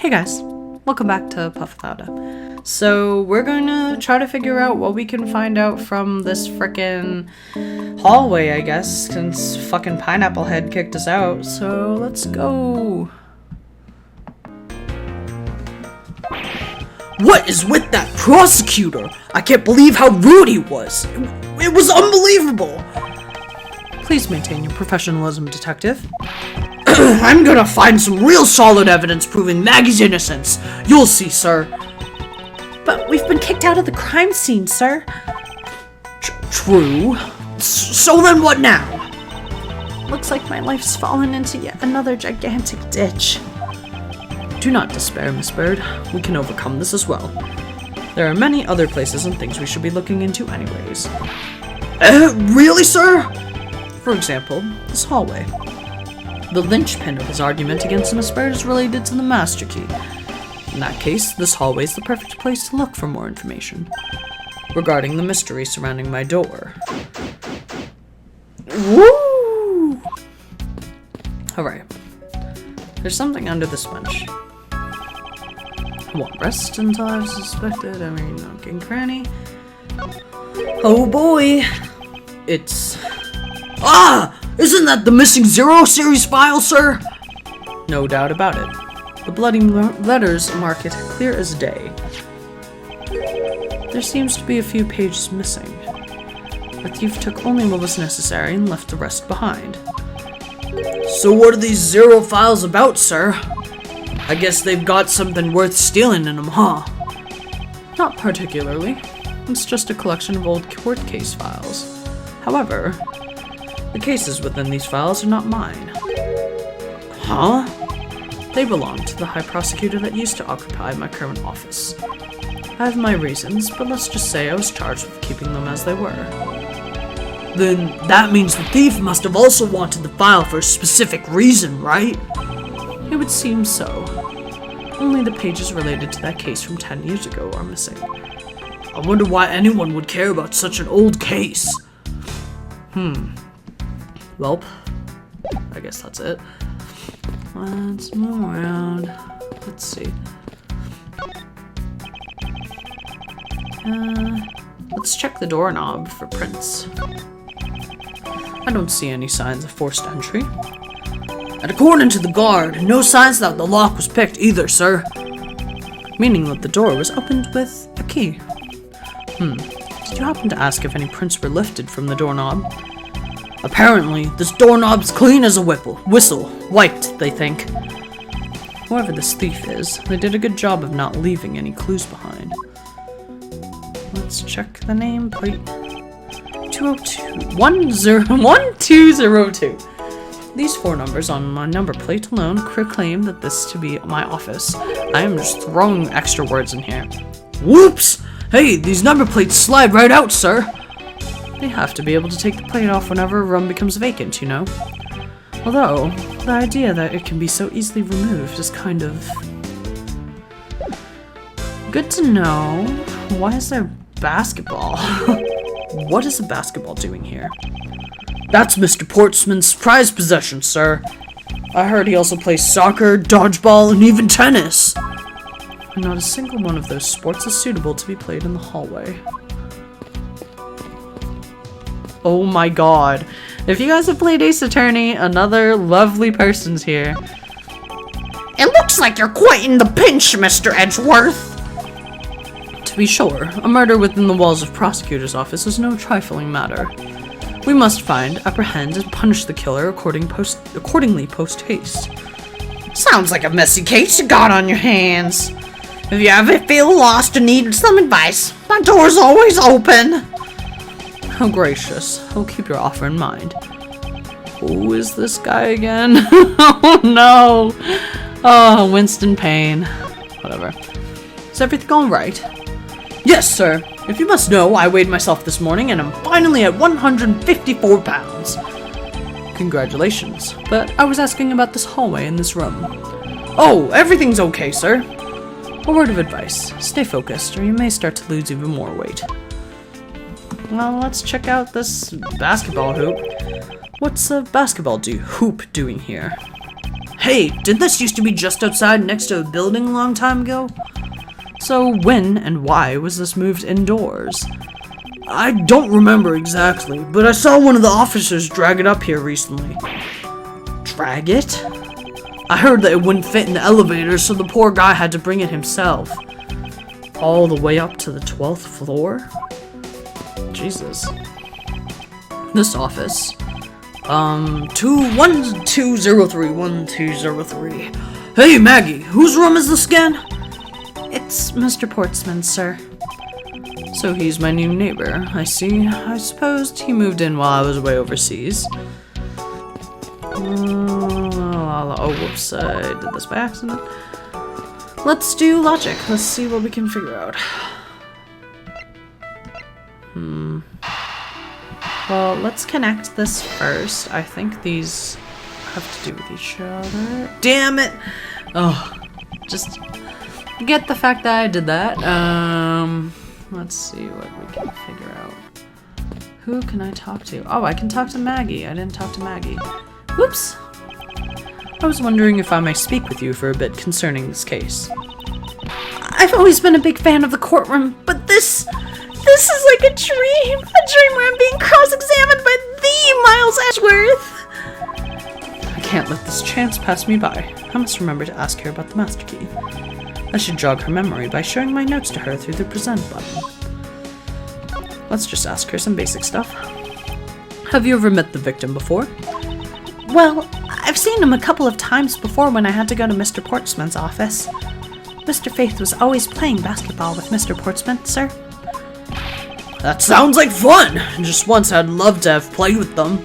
Hey guys, welcome back to Puff Without. So we're going to try to figure out what we can find out from this frickin' hallway, I guess, since fucking Pineapple Head kicked us out. So let's go. What is with that prosecutor? I can't believe how rude he was. It was unbelievable. Please maintain your professionalism, detective. I'm gonna find some real solid evidence proving Maggie's innocence. You'll see, sir. But we've been kicked out of the crime scene, sir. True. So then what now? Looks like my life's fallen into yet another gigantic ditch. Do not despair, Miss Bird. We can overcome this as well. There are many other places and things we should be looking into anyways. Really, sir? For example, this hallway. The linchpin of his argument against Miss Bird is related to the master key. In that case, this hallway is the perfect place to look for more information regarding the mystery surrounding my door. Woo! Alright. There's something under this bench. I won't rest until I've suspected every nook and cranny. Oh boy! It's... Ah! Isn't that the missing Zero series file, sir? No doubt about it. The bloody letters mark it clear as day. There seems to be a few pages missing. The thief took only what was necessary and left the rest behind. So what are these Zero files about, sir? I guess they've got something worth stealing in them, huh? Not particularly. It's just a collection of old court case files. However, the cases within these files are not mine. Huh? They belong to the High Prosecutor that used to occupy my current office. I have my reasons, but let's just say I was charged with keeping them as they were. Then that means the thief must have also wanted the file for a specific reason, right? It would seem so. Only the pages related to that case from 10 years ago are missing. I wonder why anyone would care about such an old case. Welp, I guess that's it. Let's move around. Let's see. Let's check the doorknob for prints. I don't see any signs of forced entry. And according to the guard, no signs that the lock was picked either, sir. Meaning that the door was opened with a key. Did you happen to ask if any prints were lifted from the doorknob? Apparently, this doorknob's clean as a whistle. Wiped, they think. Whoever this thief is, they did a good job of not leaving any clues behind. Let's check the name plate. 1202. These 4 numbers on my number plate alone proclaim that this to be my office. I am just throwing extra words in here. Whoops! Hey, these number plates slide right out, sir! They have to be able to take the plate off whenever a room becomes vacant, you know? Although, the idea that it can be so easily removed is kind of... good to know. Why is there basketball? What is a basketball doing here? That's Mr. Portsman's prized possession, sir. I heard he also plays soccer, dodgeball, and even tennis. And not a single one of those sports is suitable to be played in the hallway. Oh my god. If you guys have played Ace Attorney, another lovely person's here. It looks like you're quite in the pinch, Mr. Edgeworth. To be sure, a murder within the walls of prosecutor's office is no trifling matter. We must find, apprehend, and punish the killer accordingly post-haste. Sounds like a messy case you got on your hands. If you ever feel lost or need some advice, my door's always open. How gracious. I'll keep your offer in mind. Who is this guy again? Oh no! Oh, Winston Payne. Whatever. Is everything alright? Yes, sir. If you must know, I weighed myself this morning and I'm finally at 154 pounds. Congratulations. But I was asking about this hallway in this room. Oh, everything's okay, sir. A word of advice. Stay focused or you may start to lose even more weight. Well, let's check out this basketball hoop. What's a basketball hoop doing here? Hey, didn't this used to be just outside next to a building a long time ago? So when and why was this moved indoors? I don't remember exactly, but I saw one of the officers drag it up here recently. Drag it? I heard that it wouldn't fit in the elevator, so the poor guy had to bring it himself. All the way up to the 12th floor? Jesus. This office. 1203. Hey, Maggie, whose room is this again? It's Mr. Portsman's, sir. So he's my new neighbor, I see. I supposed he moved in while I was away overseas. Oh, whoops, I did this by accident. Let's do logic. Let's see what we can figure out. Well, let's connect this first. I think these have to do with each other. Damn it! Oh, just get the fact that I did that. Let's see what we can figure out. Who can I talk to? Oh, I can talk to Maggie. I didn't talk to Maggie. Whoops! I was wondering if I may speak with you for a bit concerning this case. I've always been a big fan of the courtroom, but this is like a dream where I'm being cross-examined by the Miles Edgeworth. I can't let this chance pass me by. I must remember to ask her about the master key. I should jog her memory by showing my notes to her through the present button. Let's just ask her some basic stuff. Have you ever met the victim before? Well, I've seen him a couple of times before when I had to go to Mr. Portsman's office. Mr. Faith was always playing basketball with Mr. Portsman, sir. That sounds like fun! Just once I'd love to have played with them.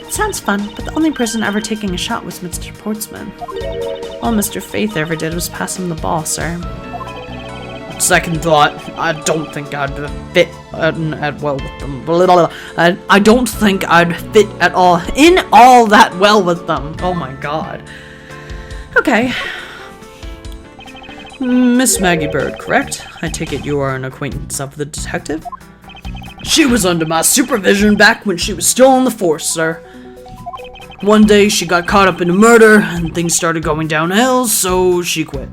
It sounds fun, but the only person ever taking a shot was Mr. Portsman. All Mr. Faith ever did was pass him the ball, sir. Second thought, I don't think I'd fit at well with them. I don't think I'd fit at all that well with them. Oh my god. Okay. Miss Maggie Bird, correct? I take it you are an acquaintance of the detective? She was under my supervision back when she was still on the force, sir. One day she got caught up in a murder and things started going downhill, so she quit.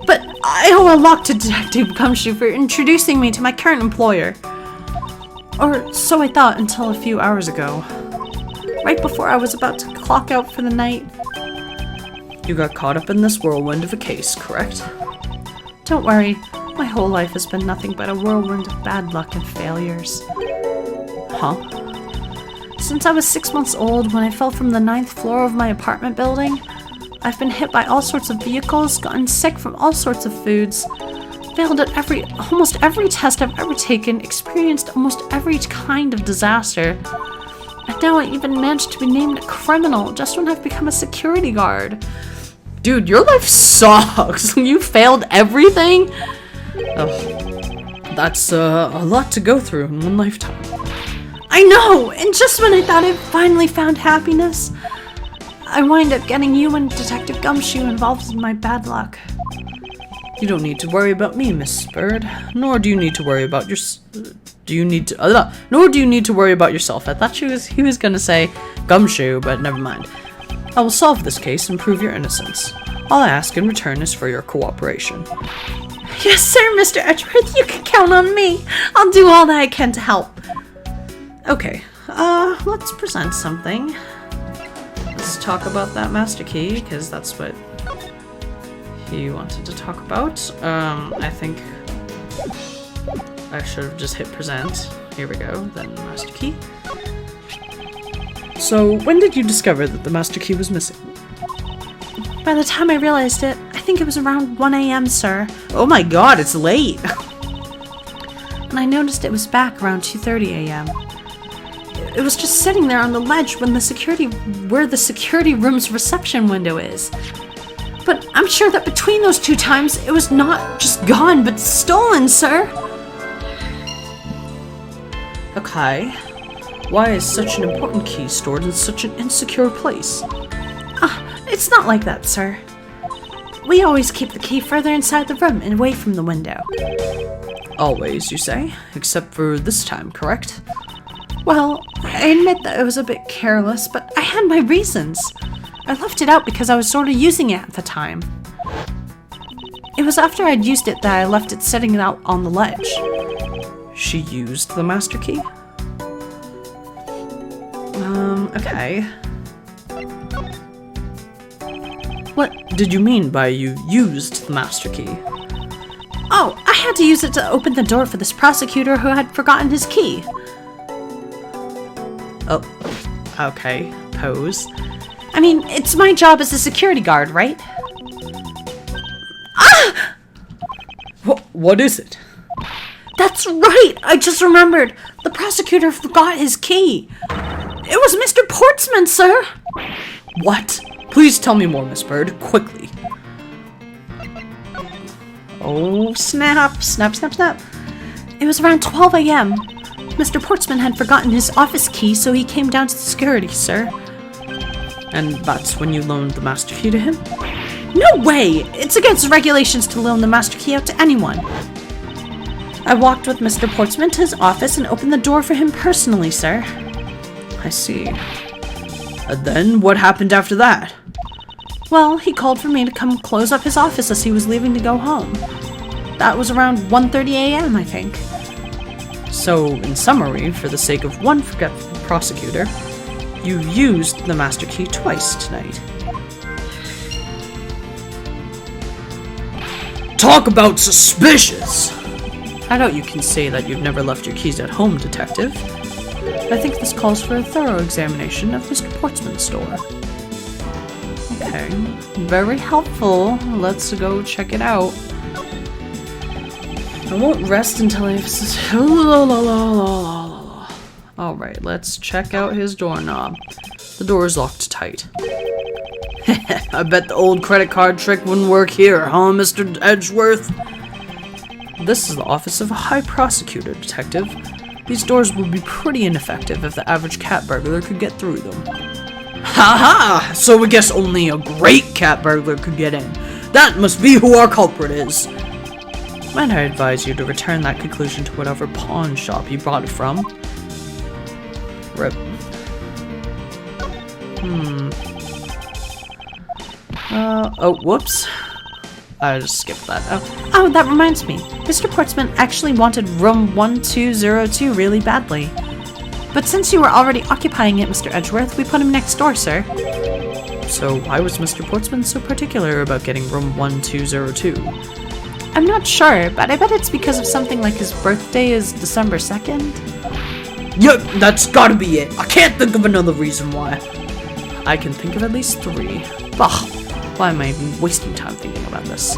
But I owe a lot to Detective Gumshoe for introducing me to my current employer. Or so I thought until a few hours ago. Right before I was about to clock out for the night. You got caught up in this whirlwind of a case, correct? Don't worry, my whole life has been nothing but a whirlwind of bad luck and failures. Huh? Since I was 6 months old when I fell from the 9th floor of my apartment building, I've been hit by all sorts of vehicles, gotten sick from all sorts of foods, failed at almost every test I've ever taken, experienced almost every kind of disaster. And now I even managed to be named a criminal just when I've become a security guard. Dude, your life sucks. You failed everything? Oh, that's a lot to go through in one lifetime. I know! And just when I thought I'd finally found happiness, I wind up getting you and Detective Gumshoe involved in my bad luck. You don't need to worry about me, Miss Bird. Nor do you need to worry about yourself. I thought he was gonna say Gumshoe, but never mind. I will solve this case and prove your innocence. All I ask in return is for your cooperation. Yes, sir, Mr. Edgeworth, you can count on me. I'll do all that I can to help. Okay, let's present something. Let's talk about that master key, because that's what he wanted to talk about. I think I should have just hit present. Here we go, then master key. So, when did you discover that the master key was missing? By the time I realized it, I think it was around 1 a.m., sir. Oh my god, it's late! And I noticed it was back around 2:30 a.m. It was just sitting there on the ledge where the security room's reception window is. But I'm sure that between those two times, it was not just gone, but stolen, sir. Okay. Why is such an important key stored in such an insecure place? It's not like that, sir. We always keep the key further inside the room and away from the window. Always, you say? Except for this time, correct? Well, I admit that it was a bit careless, but I had my reasons. I left it out because I was sort of using it at the time. It was after I'd used it that I left it sitting out on the ledge. She used the master key? Okay. What did you mean by you used the master key? Oh, I had to use it to open the door for this prosecutor who had forgotten his key. Oh, okay. Pose. I mean, it's my job as a security guard, right? Ah! What is it? That's right! I just remembered! The prosecutor forgot his key! It was Mr. Portsman, sir! What? Please tell me more, Miss Bird, quickly. Oh, snap, snap, snap, snap. It was around 12 a.m. Mr. Portsman had forgotten his office key, so he came down to security, sir. And that's when you loaned the master key to him? No way! It's against regulations to loan the master key out to anyone. I walked with Mr. Portsman to his office and opened the door for him personally, sir. I see. And then what happened after that? Well, he called for me to come close up his office as he was leaving to go home. That was around 1:30 a.m., I think. So, in summary, for the sake of one forgetful prosecutor, you used the master key twice tonight. Talk about suspicious! I doubt you can say that you've never left your keys at home, Detective. I think this calls for a thorough examination of Mr. Portsman's store. Okay, very helpful. Let's go check it out. I won't rest until I've... Alright, let's check out his doorknob. The door is locked tight. I bet the old credit card trick wouldn't work here, huh, Mr. Edgeworth? This is the office of a high prosecutor, Detective. These doors would be pretty ineffective if the average cat burglar could get through them. Ha ha! So we guess only a great cat burglar could get in. That must be who our culprit is. Might I advise you to return that conclusion to whatever pawn shop you bought it from? Rip. Oh, whoops. I just skipped that. Oh, that reminds me. Mr. Portsman actually wanted room 1202 really badly. But since you were already occupying it, Mr. Edgeworth, we put him next door, sir. So why was Mr. Portsman so particular about getting room 1202? I'm not sure, but I bet it's because of something like his birthday is December 2nd. Yep, that's gotta be it. I can't think of another reason why. I can think of at least 3. Bah, why am I even wasting time thinking about this?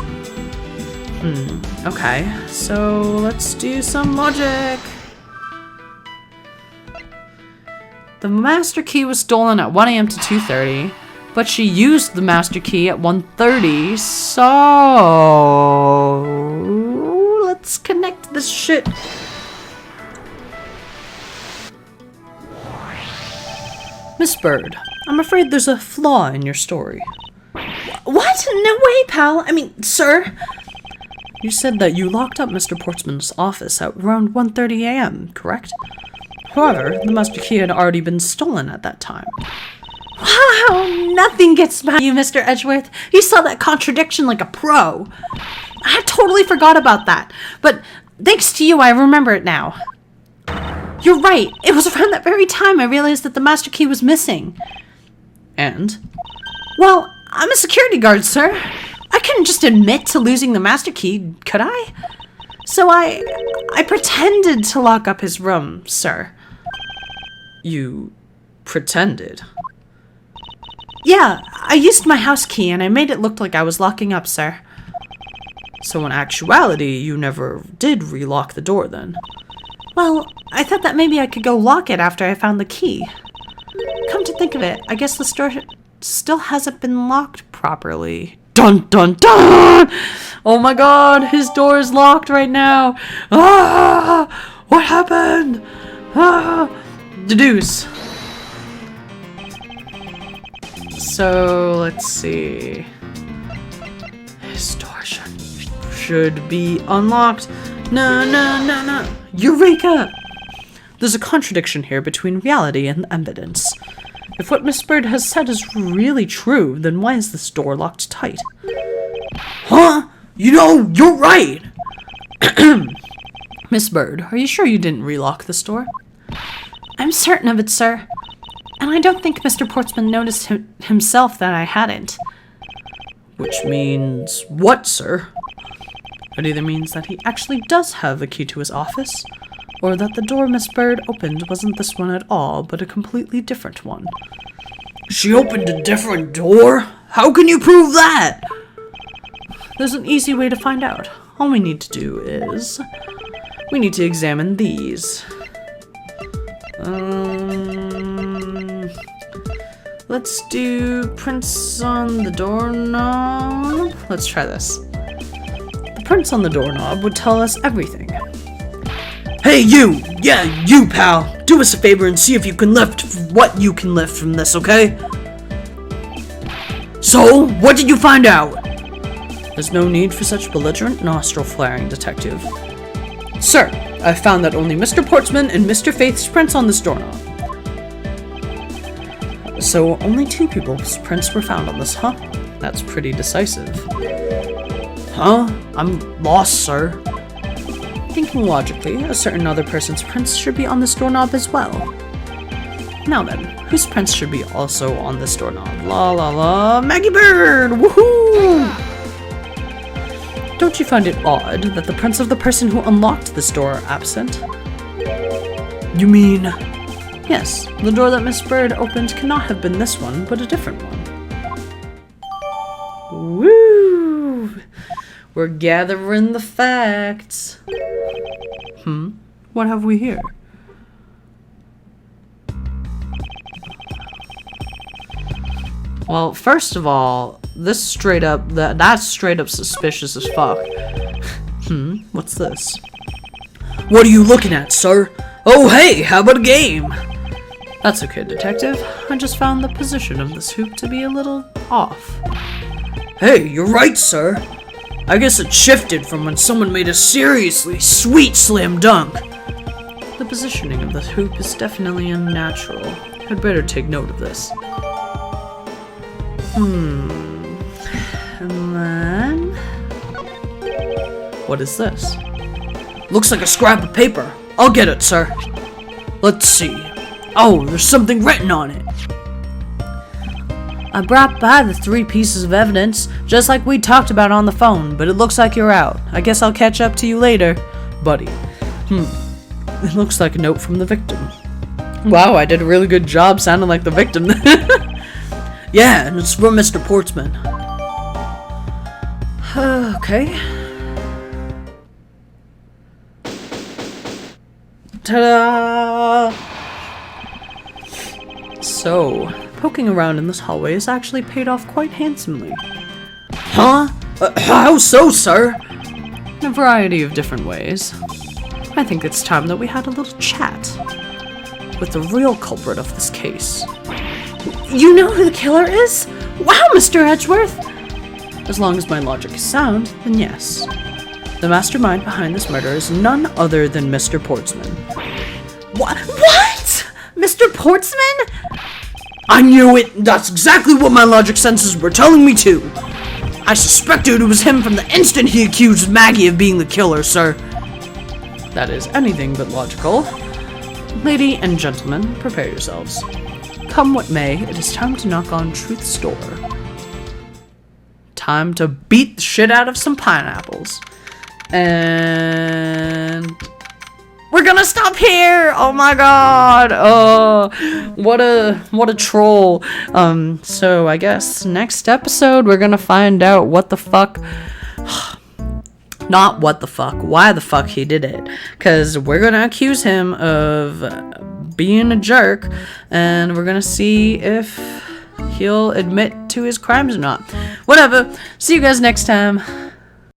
Okay, so let's do some logic. The master key was stolen at 1 a.m. to 2:30, but she used the master key at 1:30, so let's connect this shit. Miss Bird, I'm afraid there's a flaw in your story. What? No way, pal. I mean, sir. You said that you locked up Mr. Portsman's office at around 1:30 a.m., correct? However, the master key had already been stolen at that time. Wow, nothing gets by you, Mr. Edgeworth. You saw that contradiction like a pro. I totally forgot about that. But thanks to you, I remember it now. You're right. It was around that very time I realized that the master key was missing. And? Well, I'm a security guard, sir. I couldn't just admit to losing the master key, could I? So I pretended to lock up his room, sir. You pretended? Yeah, I used my house key and I made it look like I was locking up, sir. So in actuality, you never did relock the door then? Well, I thought that maybe I could go lock it after I found the key. Come to think of it, I guess the store still hasn't been locked properly. Dun dun dun! Oh my god, his door is locked right now! Ah! What happened? Ah! Deduce. So, let's see. His door should be unlocked. No, no, no, no. Eureka! There's a contradiction here between reality and evidence. If what Miss Bird has said is really true, then why is this door locked tight? Huh? You know, you're right. Miss Bird, are you sure you didn't relock this door? I'm certain of it, sir. And I don't think Mr. Portsman noticed himself that I hadn't. Which means what, sir? It either means that he actually does have a key to his office, or that the door Miss Bird opened wasn't this one at all, but a completely different one. She opened a different door? How can you prove that? There's an easy way to find out. All we need to do is... we need to examine these. Let's do prints on the doorknob. Let's try this. The prints on the doorknob would tell us everything. Hey, you! Yeah, you, pal! Do us a favor and see if you can lift what you can lift from this, okay? So, what did you find out? There's no need for such belligerent nostril flaring, Detective. Sir, I found that only Mr. Portsman and Mr. Faith's prints on this doorknob. So only 2 people's prints were found on this, huh? That's pretty decisive. Huh? I'm lost, sir. Thinking logically, a certain other person's prints should be on this doorknob as well. Now then, whose prints should be also on this doorknob? La la la, Maggie Bird! Woohoo! Don't you find it odd that the prints of the person who unlocked this door are absent? You mean... Yes, the door that Miss Bird opened cannot have been this one, but a different one. Woo! We're gathering the facts. What have we here? Well, first of all, this straight up, that's straight up suspicious as fuck. What's this? What are you looking at, sir? Oh, hey, how about a game? That's okay, Detective. I just found the position of this hoop to be a little off. Hey, you're right, sir. I guess it shifted from when someone made a seriously sweet slam dunk. The positioning of the hoop is definitely unnatural. I'd better take note of this. And then... what is this? Looks like a scrap of paper. I'll get it, sir. Let's see. Oh, there's something written on it. I brought by the 3 pieces of evidence, just like we talked about on the phone, but it looks like you're out. I guess I'll catch up to you later, buddy. It looks like a note from the victim. Wow, I did a really good job sounding like the victim. Yeah, and it's from Mr. Portsman. Okay. Ta-da! So, poking around in this hallway has actually paid off quite handsomely. Huh? How so, sir? In a variety of different ways. I think it's time that we had a little chat with the real culprit of this case. You know who the killer is? Wow, Mr. Edgeworth! As long as my logic is sound, then yes. The mastermind behind this murder is none other than Mr. Portsman. What? Mr. Portsman? I knew it! That's exactly what my logic senses were telling me too! I suspected it was him from the instant he accused Maggie of being the killer, sir. That is anything but logical. Lady and gentlemen, prepare yourselves. Come what may, it is time to knock on truth's door. Time to beat the shit out of some pineapples. And... we're gonna stop here! Oh my god! Oh, what a troll. So I guess next episode we're gonna find out what the fuck... not what the fuck, why the fuck he did it. Because we're gonna accuse him of being a jerk, and we're gonna see if he'll admit to his crimes or not. Whatever. See you guys next time.